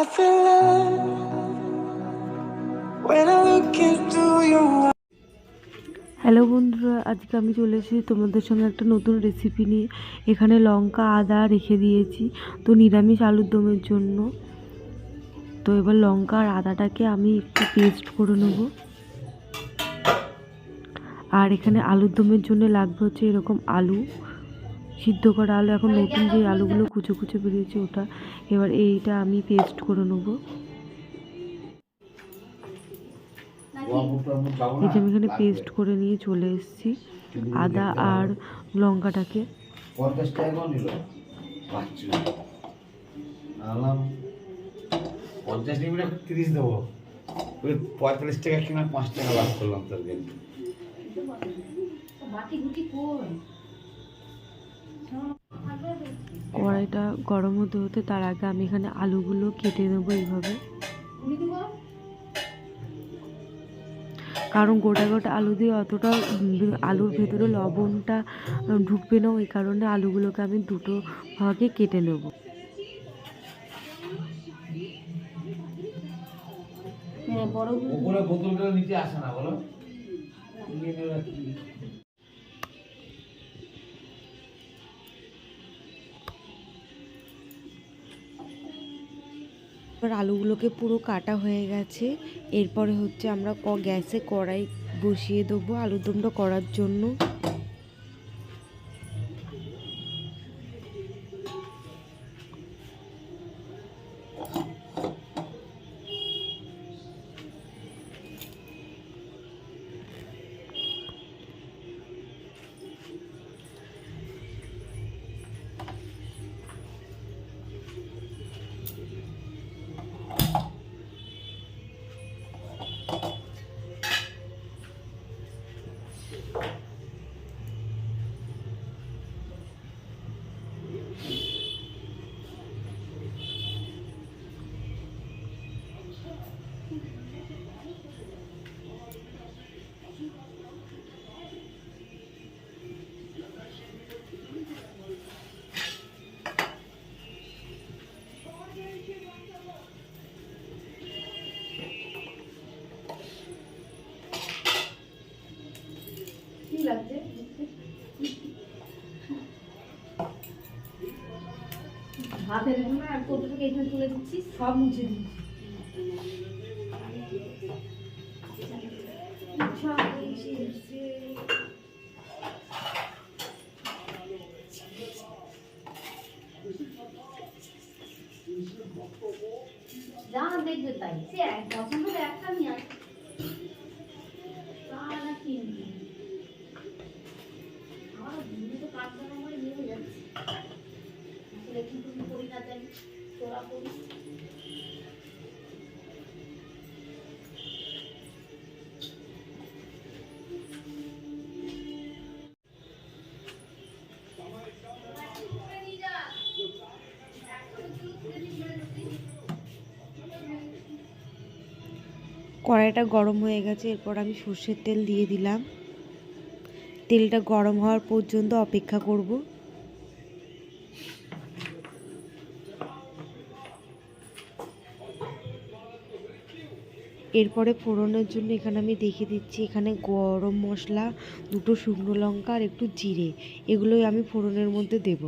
I feel love when I look into your eyes. Hello বন্ধুরা, আজকে আমি চলে এসেছি তোমাদের সঙ্গে একটা নতুন রেসিপি নিয়ে। এখানে লঙ্কা আদা রেখে দিয়েছি তো নিরামিষ আলুর দমের জন্য। তো এবার লঙ্কা আর আদাটাকে আমি একটু পেস্ট করে নেব। আর এখানে আলুর দমের জন্য লাগবে হচ্ছে এরকম আলু, সিদ্ধ করা আলু। এখন নতুন যে আলুগুলো কুচো কুচো বেরিয়েছে ওটা। এবার এইটা আমি পেস্ট করে নেব। এই যে আমি এখানে পেস্ট করে নিয়ে চলে এসেছি আদা আর লঙ্কাটাকে। 50 টাকা নিল 50 নিবি 30 দেবো, 45 টাকা কিনা 5 টাকা লাভ করলাম তরকারি। কড়াইটা গরম হতে হতে তার আগে আমি এখানে আলুগুলো কেটে নেবো এইভাবে, কারণ গোটা গোটা আলু দিয়ে অতটা আলুর ভেতরে লবণটা ঢুকবে না, ওই কারণে আলুগুলোকে আমি দুটো ভাগে কেটে নেব। উপরে বোতলটা নিচে আসে না বলো। এবার আলুগুলোকে পুরো কাটা হয়ে গেছে। এরপরে হচ্ছে আমরা গ্যাসে কড়াই বসিয়ে দেবো আলুর দমটা করার জন্য। হাতের জন্য আর কতটুকু এখানে তুলে দিচ্ছি, সব মুছে দিচ্ছি। যা দেখবে তাই সে পছন্দ একটা নিয়ে আসে কিনবি। আমার তো কাজ করার মধ্যে নিয়ে যাচ্ছে আসলে কিন্তু করি না জানি তোরা করি। কড়াইটা গরম হয়ে গেছে, এরপর আমি সর্ষের তেল দিয়ে দিলাম। তেলটা গরম হওয়ার পর্যন্ত অপেক্ষা করব। এরপরে ফোড়নের জন্য এখানে আমি দেখিয়ে দিচ্ছি, এখানে গরম মশলা, দুটো শুকনো লঙ্কা আর একটু জিরে, এগুলোই আমি ফোড়নের মধ্যে দেব।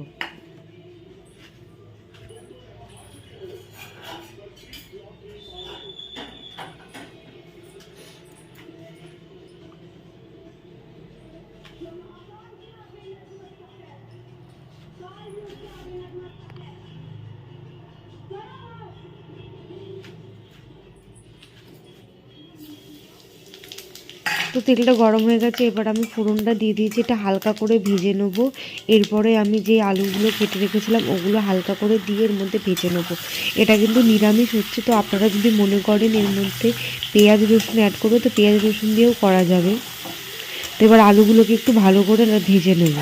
তো তেলটা গরম হয়ে গেছে, এবার আমি ফোড়নটা দিয়ে দিয়েছি, এটা হালকা করে ভেজে নেব। এরপরে আমি যে আলুগুলো কেটে রেখেছিলাম ওগুলো হালকা করে দিয়ে এর মধ্যে ভেজে নেব। এটা কিন্তু নিরামিষ হচ্ছে, তো আপনারা যদি মনে করেন এর মধ্যে পেঁয়াজ রসুন অ্যাড করবে তো পেঁয়াজ রসুন দিয়েও করা যাবে। তো এবার আলুগুলোকে একটু ভালো করে ভেজে নেব।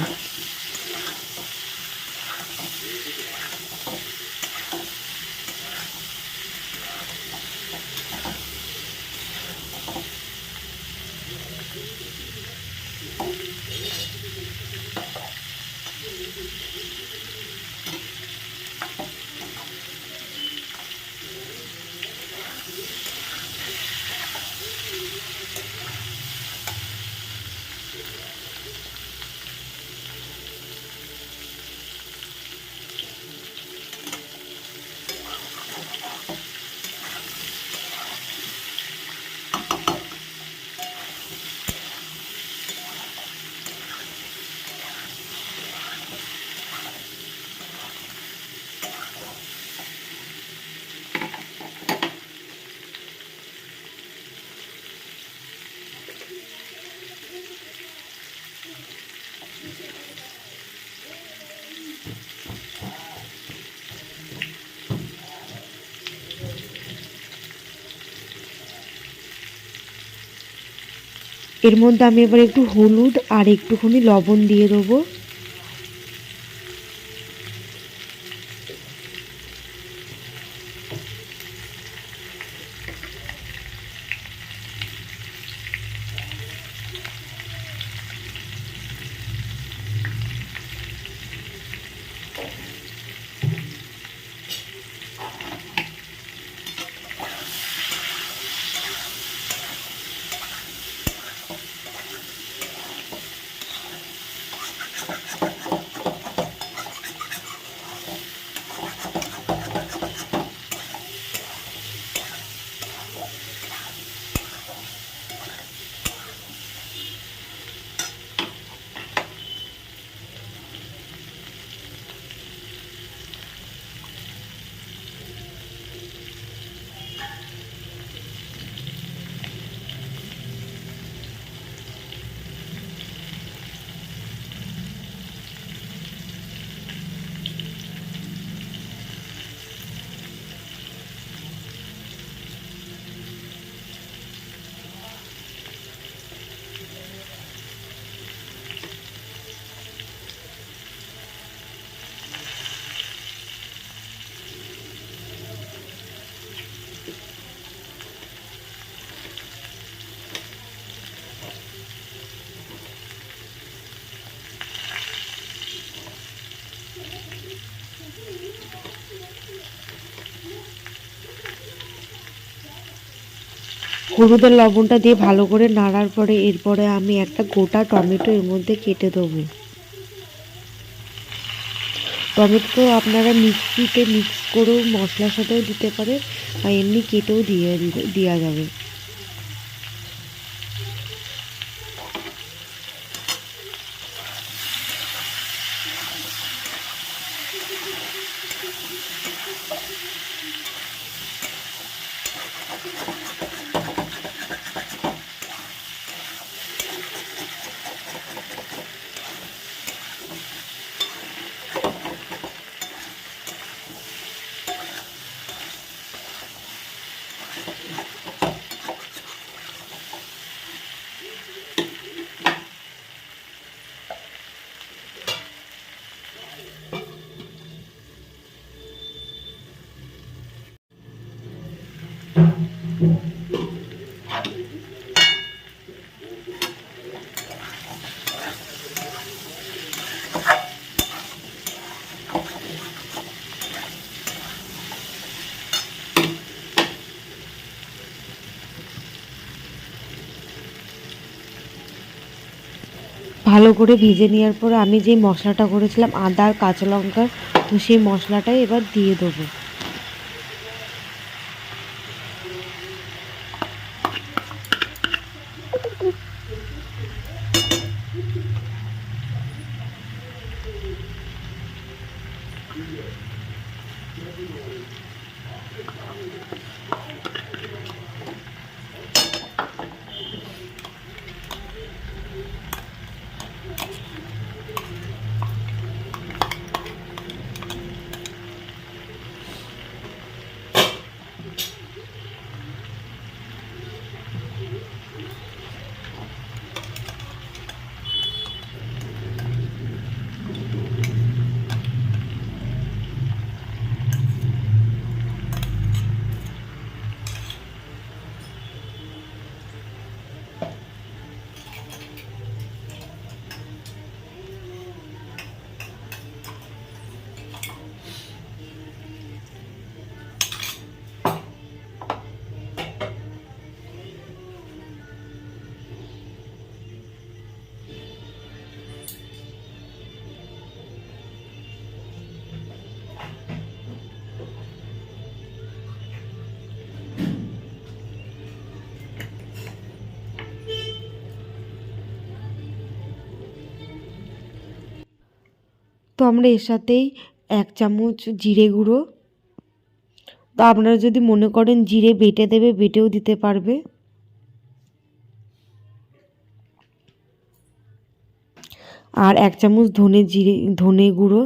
এর মধ্যে আমি এবার একটু হলুদ আর একটুখানি লবণ দিয়ে দেবো। হলুদের লবণটা দিয়ে ভালো করে নাড়ার পরে এরপরে আমি একটা গোটা টমেটো এর মধ্যে কেটে দেবো। টমেটো আপনারা মিক্সিতে মিক্স করেও মশলার সাথেও দিতে পারেন বা এমনি কেটেও দেওয়া যাবে। ভালো করে ভেজে নেওয়ার পর আমি যে মশলাটা করেছিলাম আদা আর কাঁচা লঙ্কার, তো সেই মশলাটাই এবার দিয়ে দেবো। তো আমরা এর সাথেই 1 চামচ জিরে গুঁড়ো, তো আপনারা যদি মনে করেন জিরে বেটে দেবে বেটেও দিতে পারবে, আর 1 চামচ ধনে গুঁড়ো,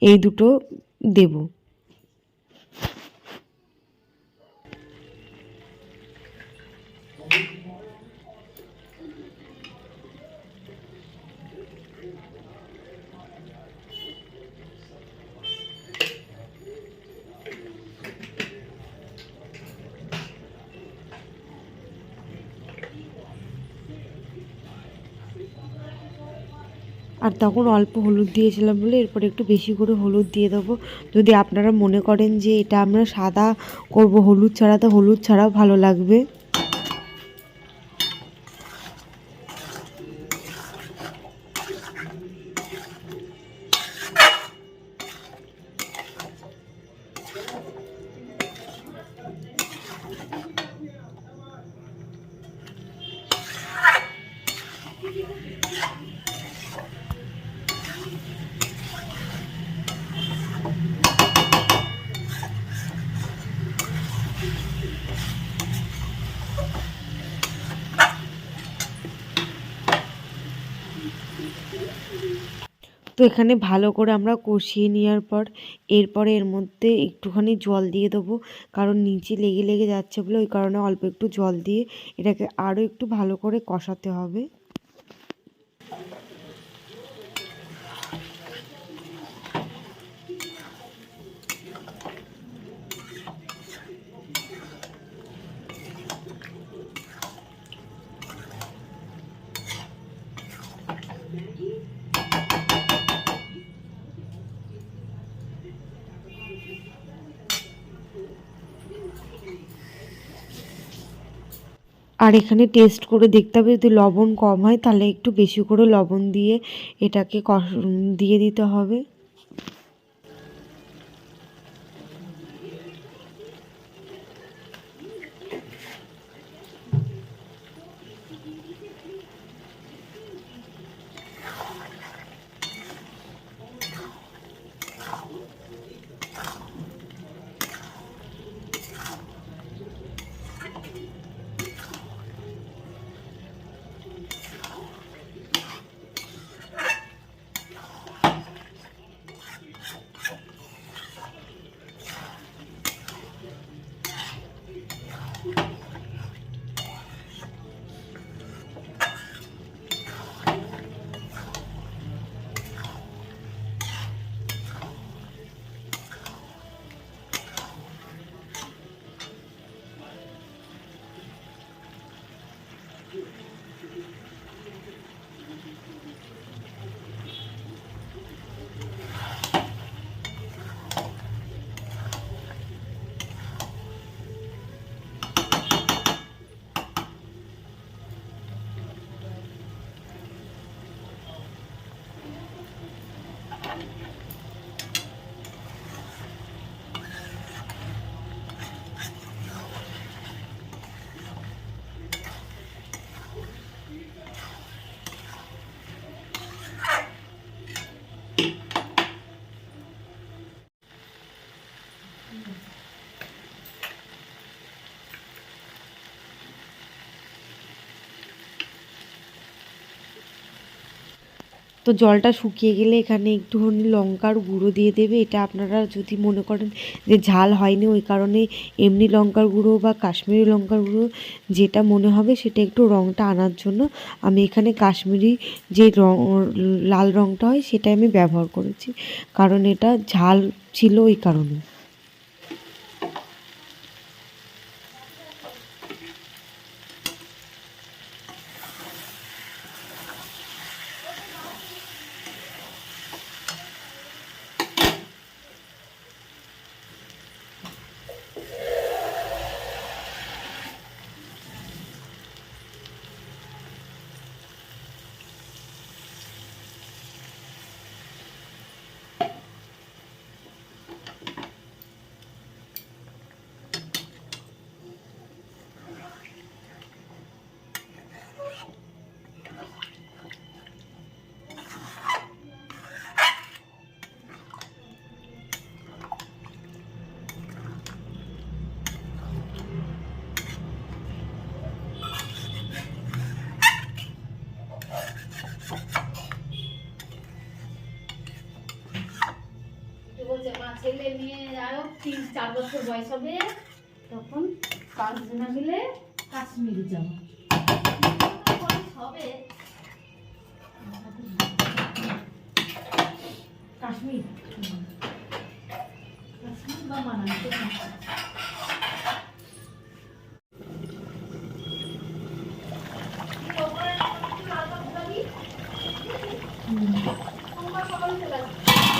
এই দুটো দেব। আর তখন অল্প হলুদ দিয়েছিলাম বলে এরপর একটু বেশি করে হলুদ দিয়ে দেবো। যদি আপনারা মনে করেন যে এটা আমরা সাদা করব হলুদ ছাড়া, তো হলুদ ছাড়াও ভালো লাগবে। তো এখানে ভালো করে আমরা কষিয়ে নেওয়ার পর এরপরে এর মধ্যে একটুখানি জল দিয়ে দেবো, কারণ নিচে লেগে লেগে যাচ্ছে বলে ওই কারণে অল্প একটু জল দিয়ে এটাকে আরও একটু ভালো করে কষাতে হবে। আর এখানে টেস্ট করে দেখতে হবে, যদি লবণ কম হয় তাহলে একটু বেশি করে লবণ দিয়ে এটাকে দিয়ে দিতে হবে। তো জলটা শুকিয়ে গেলে এখানে একটুখানি লঙ্কার গুঁড়ো দিয়ে দেবে। এটা আপনারা যদি মনে করেন যে ঝাল হয়নি ওই কারণে এমনি লঙ্কার গুঁড়ো বা কাশ্মীরি লঙ্কার গুঁড়ো যেটা মনে হবে সেটা একটু রঙটা আনার জন্য আমি এখানে কাশ্মীরি যে রং লাল রঙটা হয় সেটাই আমি ব্যবহার করেছি, কারণ এটা ঝাল ছিল ওই কারণে। বলছে মা ছেলে নিয়ে আরো 3-4 বছর বয়স হবে তখন 5 জনা মিলে কাশ্মীরে যাবো হবে কাশ্মীর বা মানালি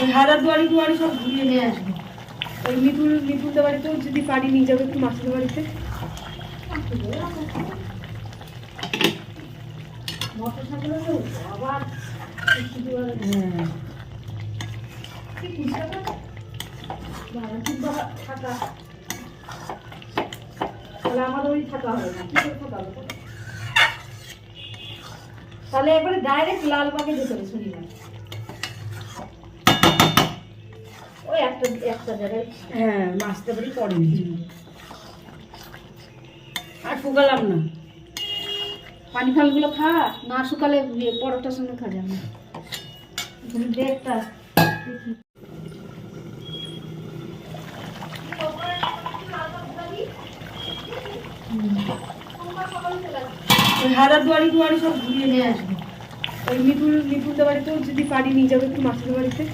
ওই হাজারদুয়ারি দুয়ারি সব ঘুরিয়ে নিয়ে আসবো। ওই মিঠুনদের বাড়িতেও যদি পারি নিয়ে যাবো একটু মাসির বাড়িতে। মোটর সাইকেলে আবার থাকা তাহলে আমাদের ওই থাকা হবে না, কি করে থাকা হবে? তাহলে একবারে ডাইরেক্ট লালবাগে যেতে হবে শনিবার। ওই একটা জায়গায় হ্যাঁ মাসতে বাড়ি পড়েনি আর শুকালাম না। পানি ফলগুলো খা, না শুকালে পরোটার সঙ্গে খা যাবে না। তুমি দেখটা দেখি ওই হাজারদুয়ারি দুয়ারি সব ঘুরিয়ে নিয়ে আসবো। ওই মিঠুনদের বাড়িতেও যদি পারি নিয়ে যাবো একটু মাসির বাড়িতে।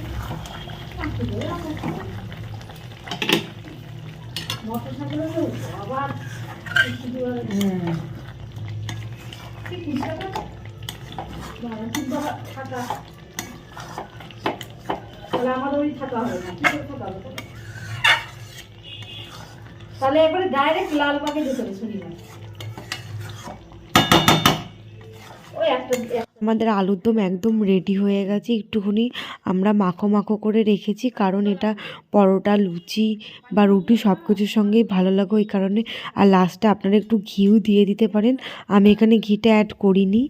মোটর সাইকেলে আবার থাকা তাহলে আমাদের ওই থাকা হবে না, কি করে থাকা হবে? তাহলে একবারে ডাইরেক্ট লালবাগে যেতে হবে শনিবার। ওই একটা আমাদের আলুর দম একদম রেডি হয়ে গেছে। একটুখানি আমরা মাখো মাখো করে রেখেছি, কারণ এটা পরোটা, লুচি বা রুটি সব কিছুর সঙ্গেই ভালো লাগে ওই কারণে। আর লাস্টে আপনারা একটু ঘিও দিয়ে দিতে পারেন। আমি এখানে ঘিটা অ্যাড করিনি,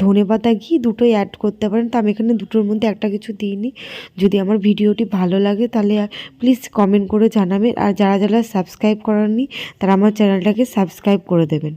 ধনেপাতা ঘি দুটোই অ্যাড করতে পারেন। তো আমি এখানে দুটোর মধ্যে একটা কিছু দিইনি। যদি আমার ভিডিওটি ভালো লাগে তাহলে প্লিজ কমেন্ট করে জানাবেন। আর যারা যারা সাবস্ক্রাইব করেননি তারা আমার চ্যানেলটাকে সাবস্ক্রাইব করে দেবেন।